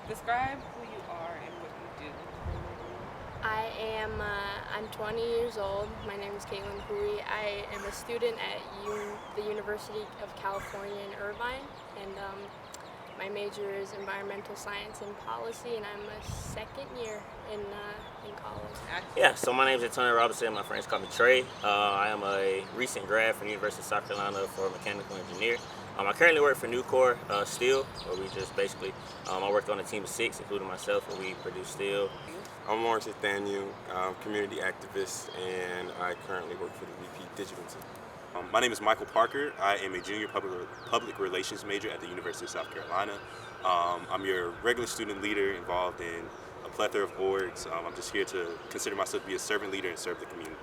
Describe who you are and what you do. I'm 20 years old. My name is Caitlin Hui. I am a student at the University of California in Irvine, and my major is environmental science and policy, and I'm a second year in college. Yeah, so my name is Antonio Robinson. My friends call me Trey. I am a recent grad from the University of South Carolina for a mechanical engineer. I currently work for Nucor Steel, where we just basically, I worked on a team of 6, including myself, where we produce steel. I'm Lawrence Nathaniel, community activist, and I currently work for the VP Digital team. My name is Michael Parker. I am a junior public relations major at the University of South Carolina. I'm your regular student leader involved in a plethora of boards. I'm just here to consider myself to be a servant leader and serve the community.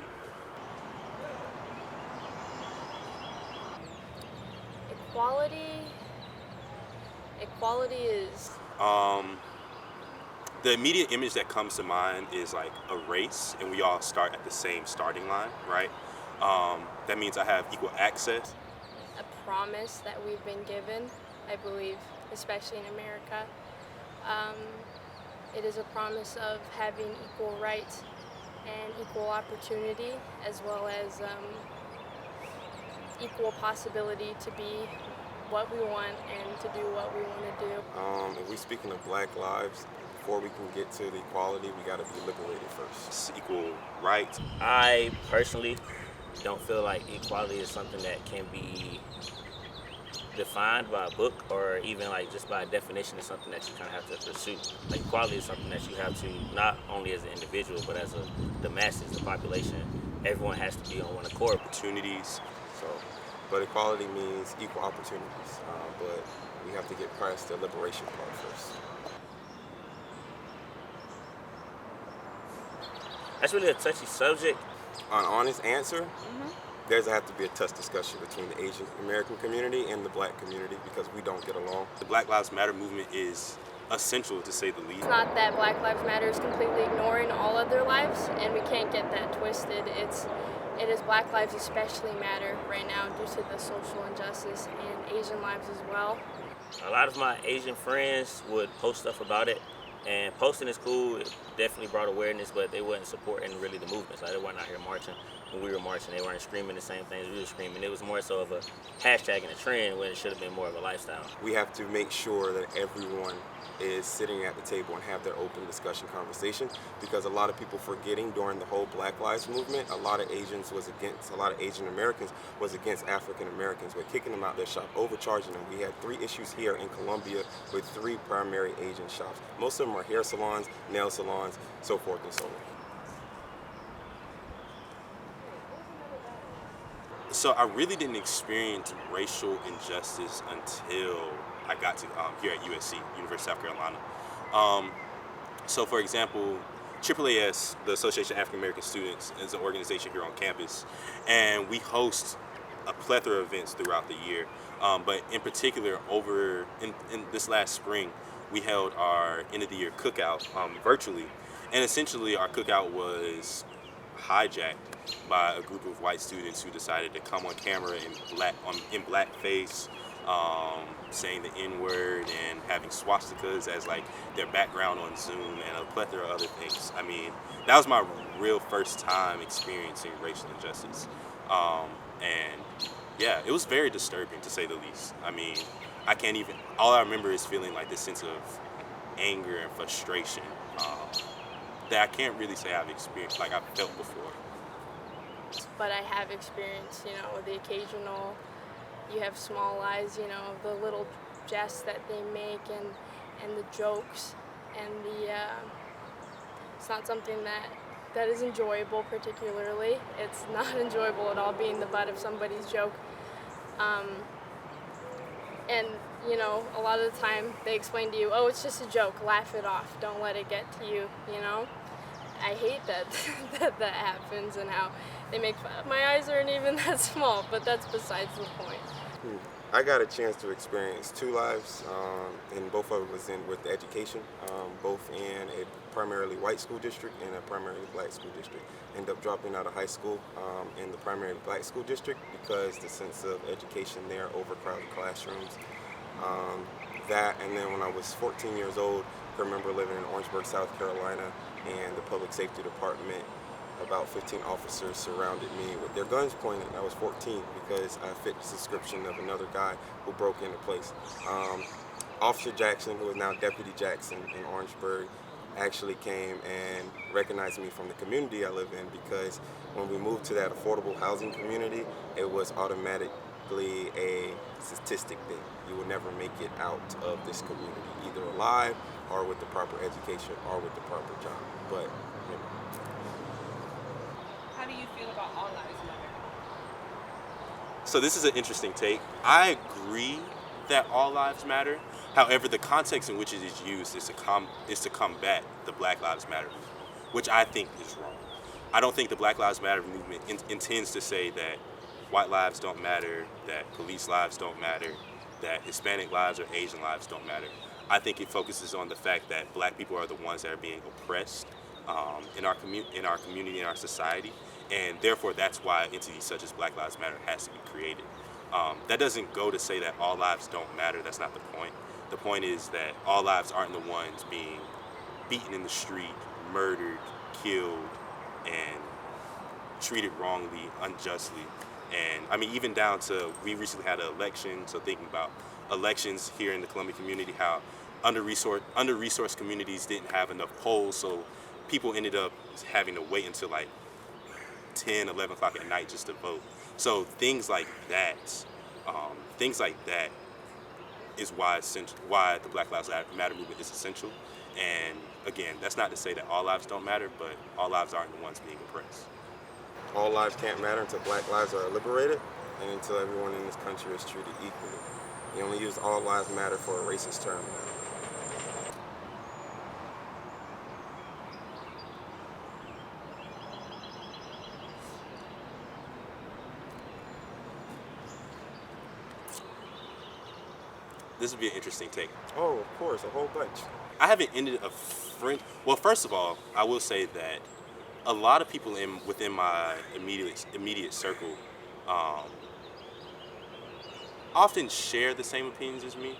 Equality. Equality is The immediate image that comes to mind is like a race, and we all start at the same starting line, right? That means I have equal access. a promise that we've been given, I believe, especially in America. Um, it is a promise of having equal rights and equal opportunity, as well as equal possibility to be what we want and to do what we want to do. If we speaking of Black lives, before we can get to the equality, we got to be liberated first. It's equal rights. I personally don't feel like equality is something that can be defined by a book, or even like just by definition is something that you kind of have to pursue. Like equality is something that you have to, not only as an individual, but as the masses, the population. Everyone has to be on one accord. Opportunities. So, but equality means equal opportunities. But we have to get past the liberation part first. That's really a touchy subject. An honest answer, there's have to be a tough discussion between the Asian American community and the Black community because we don't get along. The Black Lives Matter movement is essential, to say the least. It's not that Black Lives Matter is completely ignoring all other lives, and we can't get that twisted. It is Black lives especially matter right now due to the social injustice, and Asian lives as well. A lot of my Asian friends would post stuff about it, and posting is cool. It definitely brought awareness, but they wasn't supporting really the movements. Like they weren't out here marching when we were marching. They weren't screaming the same things we were screaming. It was more so of a hashtag and a trend when it should have been more of a lifestyle. We have to make sure that everyone is sitting at the table and have their open discussion conversation because a lot of people forgetting during the whole Black Lives movement, a lot of Asian Americans was against African Americans. We're kicking them out their shop, overcharging them. We had 3 issues here in Columbia with 3 primary Asian shops. Most of them are hair salons, nail salons, so forth and so on. So I really didn't experience racial injustice until I got to here at USC, University of South Carolina. So for example, AAAS, the Association of African American Students, is an organization here on campus, and we host a plethora of events throughout the year. But in particular, in this last spring, we held our end of the year cookout virtually, and essentially our cookout was hijacked by a group of white students who decided to come on camera in blackface, saying the N-word and having swastikas as like their background on Zoom and a plethora of other things. I mean, that was my real first time experiencing racial injustice. And yeah, it was very disturbing to say the least. I mean, all I remember is feeling like this sense of anger and frustration that I can't really say I've experienced, like I've felt before. But I have experienced, the occasional, you have small eyes, the little jests that they make and the jokes and it's not something that is enjoyable particularly. It's not enjoyable at all being the butt of somebody's joke. And, a lot of the time they explain to you, oh, it's just a joke, laugh it off, don't let it get to you, I hate that that happens and how they make fun. My eyes aren't even that small, but that's besides the point. I got a chance to experience 2 lives, and both of it was with education, both in a primarily white school district and a primarily Black school district. Ended up dropping out of high school in the primarily Black school district because the sense of education there, overcrowded classrooms. That, and then when I was 14 years old, I remember living in Orangeburg, South Carolina, and the public safety department, about 15 officers surrounded me with their guns pointed. I was 14 because I fit the description of another guy who broke into place. Officer Jackson, who is now Deputy Jackson in Orangeburg, actually came and recognized me from the community I live in, because when we moved to that affordable housing community, it was automatically a statistic thing. You will never make it out of this community, either alive or with the proper education or with the proper job. But, you know. How do you feel about all lives matter? So this is an interesting take. I agree that all lives matter. However, the context in which it is used is to combat the Black Lives Matter movement, which I think is wrong. I don't think the Black Lives Matter movement intends to say that white lives don't matter, that police lives don't matter, that Hispanic lives or Asian lives don't matter. I think it focuses on the fact that Black people are the ones that are being oppressed in our community, in our society, and therefore that's why entities such as Black Lives Matter has to be created. That doesn't go to say that all lives don't matter. That's not the point. The point is that all lives aren't the ones being beaten in the street, murdered, killed, and treated wrongly, unjustly. And I mean, even down to, we recently had an election, so thinking about elections here in the Columbia community, how under-resourced communities didn't have enough polls, so people ended up having to wait until like 10, 11 o'clock at night just to vote. So things like that is why the Black Lives Matter movement is essential. And again, that's not to say that all lives don't matter, but all lives aren't the ones being oppressed. All lives can't matter until Black lives are liberated and until everyone in this country is treated equally. You only use all lives matter for a racist term now. This would be an interesting take. Oh, of course, a whole bunch. I haven't ended a friend. Well, first of all, I will say that a lot of people within my immediate circle often share the same opinions as me.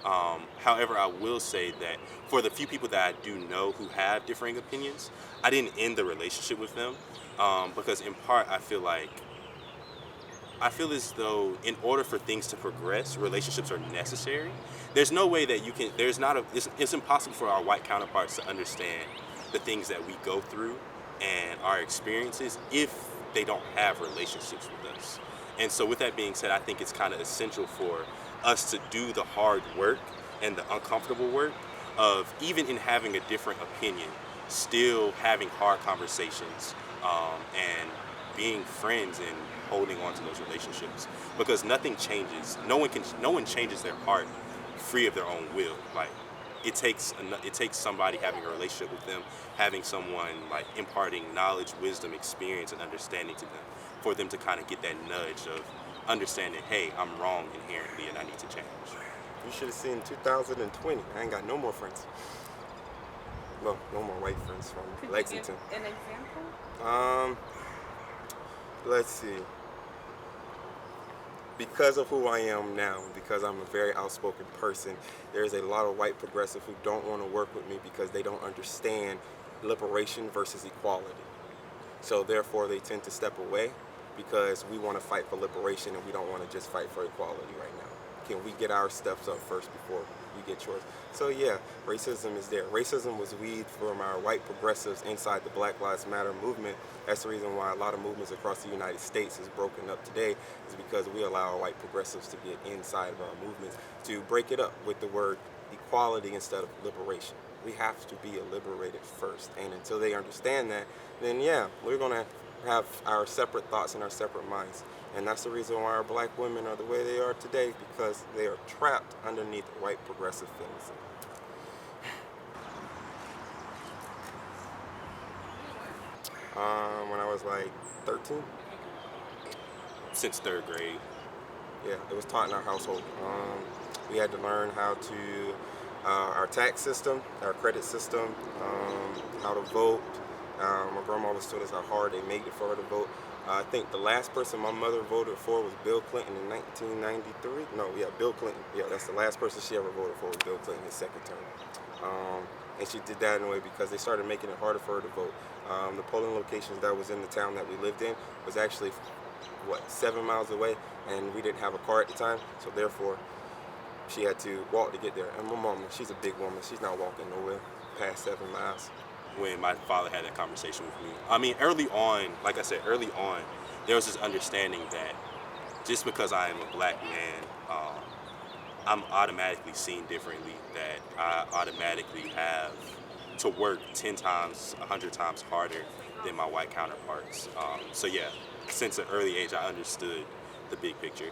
However, I will say that for the few people that I do know who have differing opinions, I didn't end the relationship with them because in part I feel as though in order for things to progress, relationships are necessary. There's no way that you can, it's impossible for our white counterparts to understand the things that we go through and our experiences if they don't have relationships with us. And so with that being said, I think it's kind of essential for us to do the hard work and the uncomfortable work of, even in having a different opinion, still having hard conversations and being friends and holding on to those relationships, because nothing changes. No one changes their heart free of their own will. Like it takes somebody having a relationship with them, having someone like imparting knowledge, wisdom, experience, and understanding to them, for them to kind of get that nudge of understanding, hey, I'm wrong inherently and I need to change. You should have seen 2020. I ain't got no more friends. Well, no more white friends from Could Lexington. you give an example? Let's see. Because of who I am now, because I'm a very outspoken person, there's a lot of white progressives who don't want to work with me because they don't understand liberation versus equality. So therefore they tend to step away because we want to fight for liberation and we don't want to just fight for equality right now. Can we get our steps up first before you get yours? So yeah, racism is there. Racism was weed from our white progressives inside the Black Lives Matter movement. That's the reason why a lot of movements across the United States is broken up today, is because we allow our white progressives to get inside of our movements, to break it up with the word equality instead of liberation. We have to be liberated first, and until they understand that, then yeah, we're gonna have our separate thoughts and our separate minds. And that's the reason why our black women are the way they are today, because they are trapped underneath white progressive feminism. When I was like 13. Since third grade. Yeah, it was taught in our household. We had to learn how to, our tax system, our credit system, how to vote. My grandma always told us how hard they made it for her to vote. I think the last person my mother voted for was Bill Clinton in 1993. No, yeah, Bill Clinton. Yeah, that's the last person she ever voted for was Bill Clinton, his second term. And she did that in a way because they started making it harder for her to vote. The polling locations that was in the town that we lived in was actually, 7 miles away, and we didn't have a car at the time, so therefore she had to walk to get there. And my mom, she's a big woman. She's not walking nowhere past 7 miles. When my father had that conversation with me, I mean, early on, like I said, early on, there was this understanding that just because I am a black man, I'm automatically seen differently, that I automatically have to work 10 times, 100 times harder than my white counterparts. So yeah, since an early age, I understood the big picture.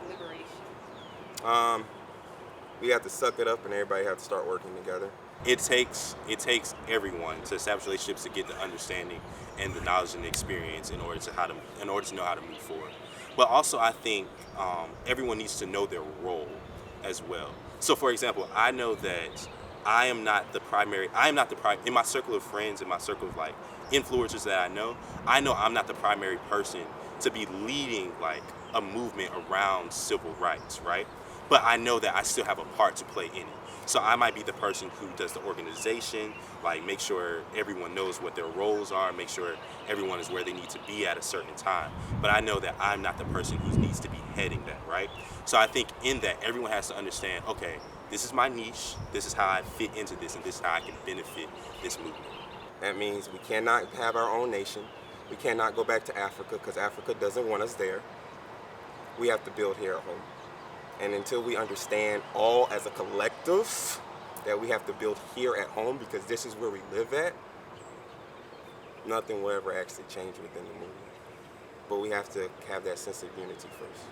Liberation. We have to suck it up, and everybody have to start working together. It takes everyone to establish relationships to get the understanding and the knowledge and the experience in order to know how to move forward. But also, I think everyone needs to know their role as well. So, for example, I know that I am not the primary. In my circle of friends, in my circle of like influencers that I know I'm not the primary person to be leading like a movement around civil rights, right? But I know that I still have a part to play in it. So I might be the person who does the organization, like make sure everyone knows what their roles are, make sure everyone is where they need to be at a certain time. But I know that I'm not the person who needs to be heading that, right? So I think in that, everyone has to understand, okay, this is my niche, this is how I fit into this, and this is how I can benefit this movement. That means we cannot have our own nation. We cannot go back to Africa because Africa doesn't want us there. We have to build here at home. And until we understand all as a collective that we have to build here at home because this is where we live at, nothing will ever actually change within the movement. But we have to have that sense of unity first.